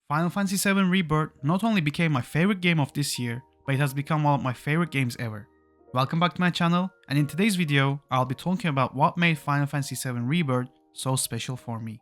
Final Fantasy VII Rebirth not only became my favorite game of this year, but it has become one of my favorite games ever. Welcome back to my channel, and in today's video, I'll be talking about what made Final Fantasy VII Rebirth so special for me.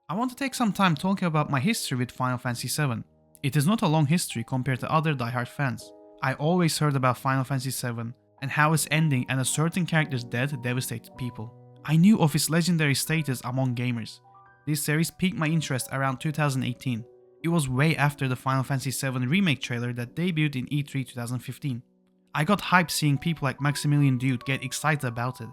I want to take some time talking about my history with Final Fantasy VII. It is not a long history compared to other diehard fans. I always heard about Final Fantasy VII and how its ending and a certain character's death devastated people. I knew of its legendary status among gamers. This series piqued my interest around 2018. It was way after the Final Fantasy VII Remake trailer that debuted in E3 2015. I got hyped seeing people like Maximilian Dude get excited about it.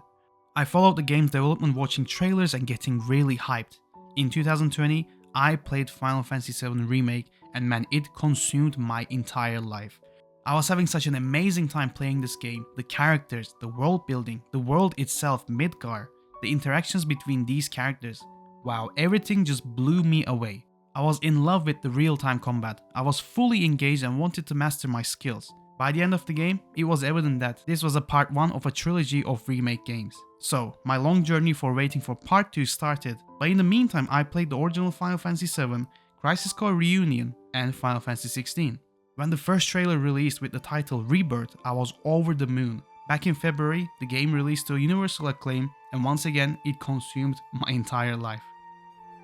I followed the game's development watching trailers and getting really hyped. In 2020, I played Final Fantasy VII Remake and man, it consumed my entire life. I was having such an amazing time playing this game. The characters, the world building, the world itself, Midgar, the interactions between these characters. Wow, everything just blew me away. I was in love with the real-time combat. I was fully engaged and wanted to master my skills. By the end of the game, it was evident that this was a part 1 of a trilogy of remake games. So, my long journey for waiting for part 2 started, but in the meantime I played the original Final Fantasy VII, Crisis Core Reunion, and Final Fantasy XVI. When the first trailer released with the title Rebirth, I was over the moon. Back in February, the game released to universal acclaim, and once again, it consumed my entire life.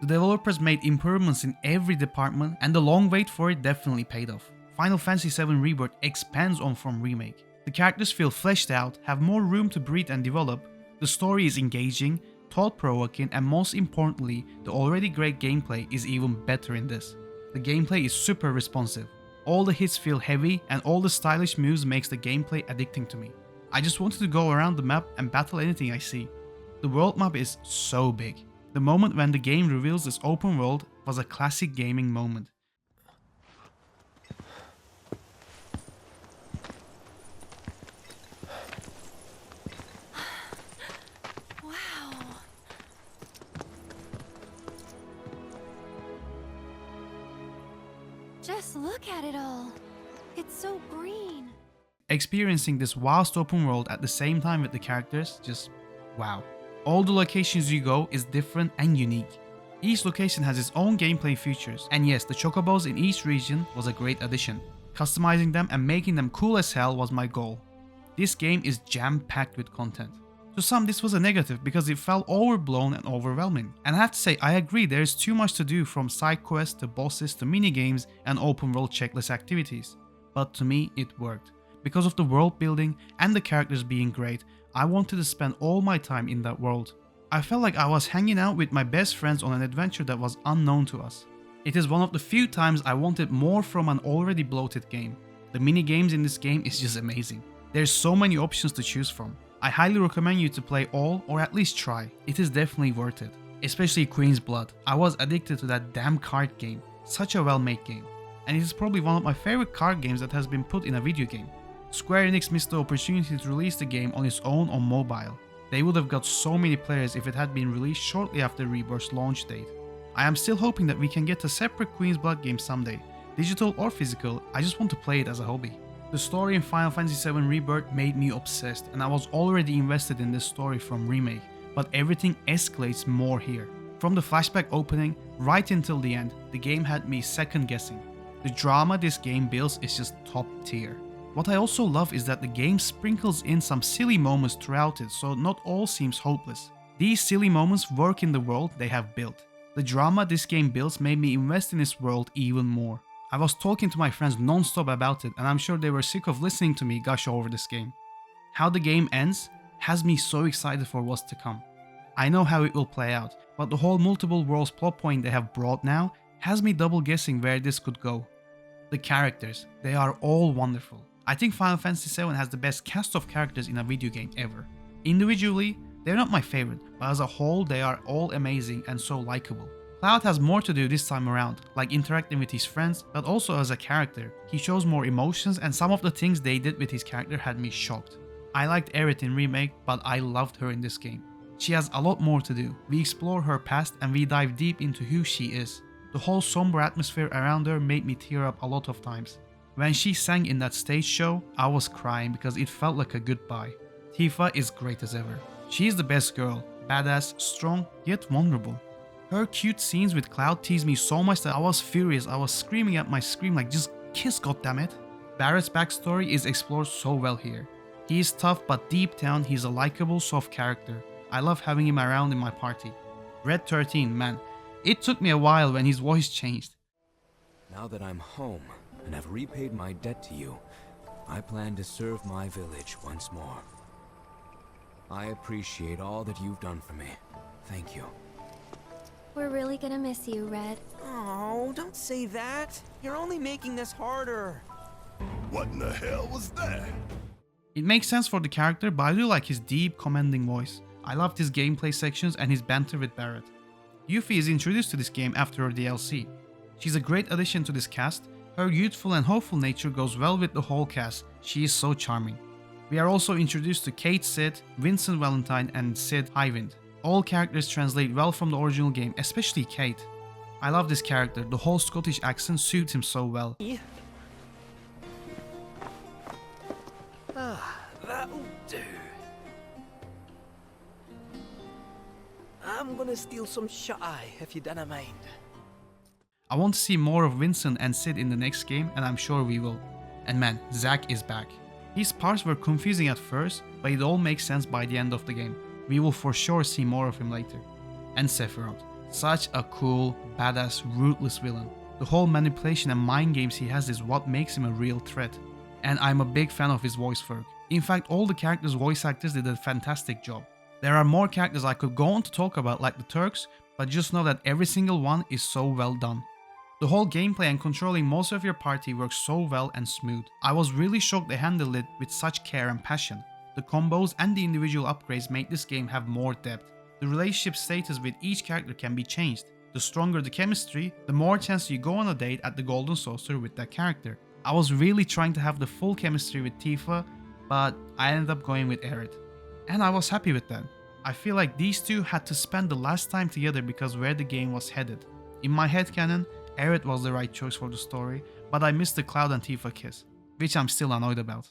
The developers made improvements in every department, and the long wait for it definitely paid off. Final Fantasy VII Rebirth expands on from Remake. The characters feel fleshed out, have more room to breathe and develop, the story is engaging, thought-provoking, and most importantly, the already great gameplay is even better in this. The gameplay is super responsive. All the hits feel heavy, and all the stylish moves makes the gameplay addicting to me. I just wanted to go around the map and battle anything I see. The world map is so big. The moment when the game reveals its open world was a classic gaming moment. Just look at it all. It's so green. Experiencing this vast open world at the same time with the characters, just wow. All the locations you go is different and unique. Each location has its own gameplay features, and yes, the chocobos in each region was a great addition. Customizing them and making them cool as hell was my goal. This game is jam-packed with content. To some this was a negative because it felt overblown and overwhelming. And I have to say, I agree there is too much to do from side quests to bosses to minigames and open world checklist activities. But to me it worked. Because of the world building and the characters being great, I wanted to spend all my time in that world. I felt like I was hanging out with my best friends on an adventure that was unknown to us. It is one of the few times I wanted more from an already bloated game. The minigames in this game is just amazing. There's so many options to choose from. I highly recommend you to play all or at least try. It is definitely worth it. Especially Queen's Blood. I was addicted to that damn card game. Such a well made game. And it is probably one of my favorite card games that has been put in a video game. Square Enix missed the opportunity to release the game on its own on mobile. They would have got so many players if it had been released shortly after Rebirth's launch date. I am still hoping that we can get a separate Queen's Blood game someday. Digital or physical, I just want to play it as a hobby. The story in Final Fantasy VII Rebirth made me obsessed, and I was already invested in this story from Remake, but everything escalates more here. From the flashback opening right until the end, the game had me second guessing. The drama this game builds is just top tier. What I also love is that the game sprinkles in some silly moments throughout it, so not all seems hopeless. These silly moments work in the world they have built. The drama this game builds made me invest in this world even more. I was talking to my friends non-stop about it, and I'm sure they were sick of listening to me gush over this game. How the game ends has me so excited for what's to come. I know how it will play out, but the whole multiple worlds plot point they have brought now has me double guessing where this could go. The characters, they are all wonderful. I think Final Fantasy VII has the best cast of characters in a video game ever. Individually, they're not my favorite, but as a whole they are all amazing and so likable. Cloud has more to do this time around, like interacting with his friends, but also as a character. He shows more emotions, and some of the things they did with his character had me shocked. I liked Aerith in Remake, but I loved her in this game. She has a lot more to do. We explore her past and we dive deep into who she is. The whole somber atmosphere around her made me tear up a lot of times. When she sang in that stage show, I was crying because it felt like a goodbye. Tifa is great as ever. She is the best girl, badass, strong, yet vulnerable. Her cute scenes with Cloud teased me so much that I was furious. I was screaming at my screen like, just kiss, goddammit. Barrett's backstory is explored so well here. He is tough, but deep down he's a likable, soft character. I love having him around in my party. Red 13, man, it took me a while when his voice changed. Now that I'm home and have repaid my debt to you, I plan to serve my village once more. I appreciate all that you've done for me. Thank you. We're really gonna miss you, Red. Oh, don't say that. You're only making this harder. What in the hell was that? It makes sense for the character, but I do like his deep, commanding voice. I loved his gameplay sections and his banter with Barrett. Yuffie is introduced to this game after her DLC. She's a great addition to this cast. Her youthful and hopeful nature goes well with the whole cast. She is so charming. We are also introduced to Kate Sid, Vincent Valentine, and Sid Highwind. All characters translate well from the original game, especially Kate. I love this character, the whole Scottish accent suits him so well. That'll do. I'm gonna steal some shut-eye if you don't mind. I want to see more of Vincent and Sid in the next game, and I'm sure we will. And man, Zack is back. His parts were confusing at first, but it all makes sense by the end of the game. We will for sure see more of him later. And Sephiroth. Such a cool, badass, ruthless villain. The whole manipulation and mind games he has is what makes him a real threat. And I'm a big fan of his voice work. In fact, all the characters' voice actors did a fantastic job. There are more characters I could go on to talk about like the Turks, but just know that every single one is so well done. The whole gameplay and controlling most of your party works so well and smooth. I was really shocked they handled it with such care and passion. The combos and the individual upgrades make this game have more depth. The relationship status with each character can be changed. The stronger the chemistry, the more chance you go on a date at the Golden Saucer with that character. I was really trying to have the full chemistry with Tifa, but I ended up going with Aerith. And I was happy with that. I feel like these two had to spend the last time together because where the game was headed. In my headcanon, Aerith was the right choice for the story, but I missed the Cloud and Tifa kiss, which I'm still annoyed about.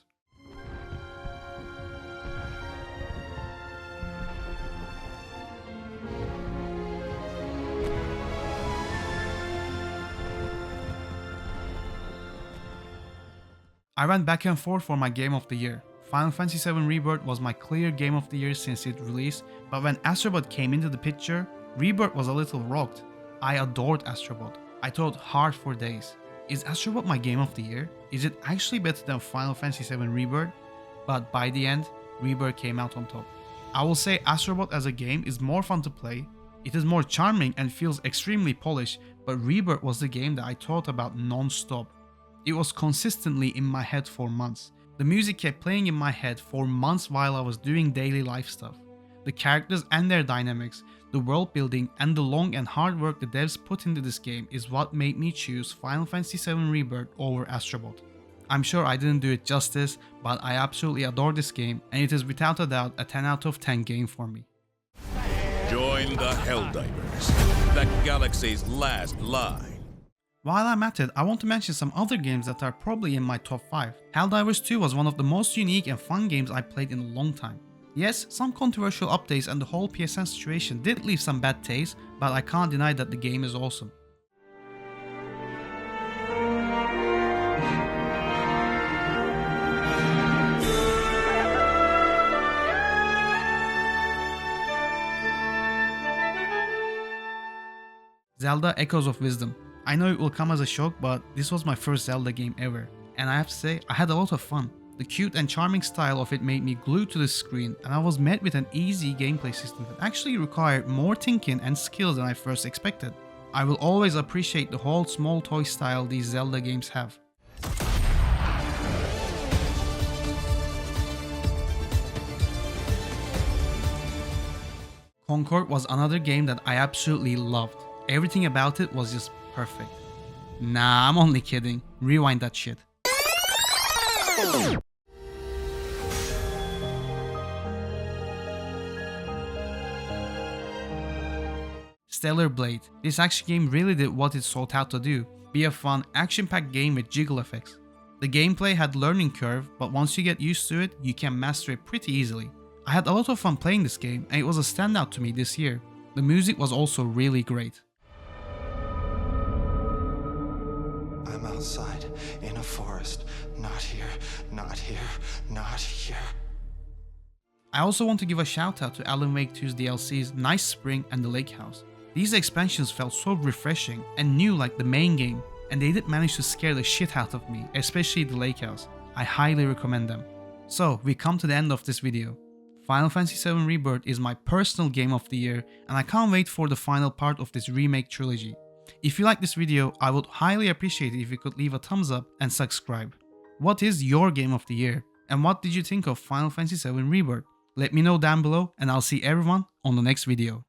I went back and forth for my game of the year. Final Fantasy VII Rebirth was my clear game of the year since it released, but when Astro Bot came into the picture, Rebirth was a little rocked. I adored Astro Bot. I thought hard for days. Is Astro Bot my game of the year? Is it actually better than Final Fantasy VII Rebirth? But by the end, Rebirth came out on top. I will say Astro Bot as a game is more fun to play, it is more charming and feels extremely polished, but Rebirth was the game that I thought about non-stop. It was consistently in my head for months. The music kept playing in my head for months while I was doing daily life stuff. The characters and their dynamics, the world building, and the long and hard work the devs put into this game is what made me choose Final Fantasy VII Rebirth over Astro Bot. I'm sure I didn't do it justice, but I absolutely adore this game, and it is without a doubt a 10 out of 10 game for me. Join the Helldivers, the galaxy's last line. While I'm at it, I want to mention some other games that are probably in my top 5. Helldivers 2 was one of the most unique and fun games I played in a long time. Yes, some controversial updates and the whole PSN situation did leave some bad taste, but I can't deny that the game is awesome. Zelda Echoes of Wisdom. I know it will come as a shock, but this was my first Zelda game ever, and I have to say, I had a lot of fun. The cute and charming style of it made me glued to the screen, and I was met with an easy gameplay system that actually required more thinking and skills than I first expected. I will always appreciate the whole small toy style these Zelda games have. Concord was another game that I absolutely loved. Everything about it was just perfect. Nah, I'm only kidding. Rewind that shit. Stellar Blade. This action game really did what it sought out to do. Be a fun, action-packed game with jiggle effects. The gameplay had learning curve, but once you get used to it, you can master it pretty easily. I had a lot of fun playing this game and it was a standout to me this year. The music was also really great. I'm outside, in a forest. Not here, not here, not here. I also want to give a shout out to Alan Wake 2's DLCs Nice Spring and the Lake House. These expansions felt so refreshing and new like the main game, and they did manage to scare the shit out of me, especially the Lake House. I highly recommend them. So we come to the end of this video. Final Fantasy VII Rebirth is my personal game of the year, and I can't wait for the final part of this remake trilogy. If you like this video, I would highly appreciate it if you could leave a thumbs up and subscribe. What is your game of the year? And what did you think of Final Fantasy VII Rebirth? Let me know down below, and I'll see everyone on the next video.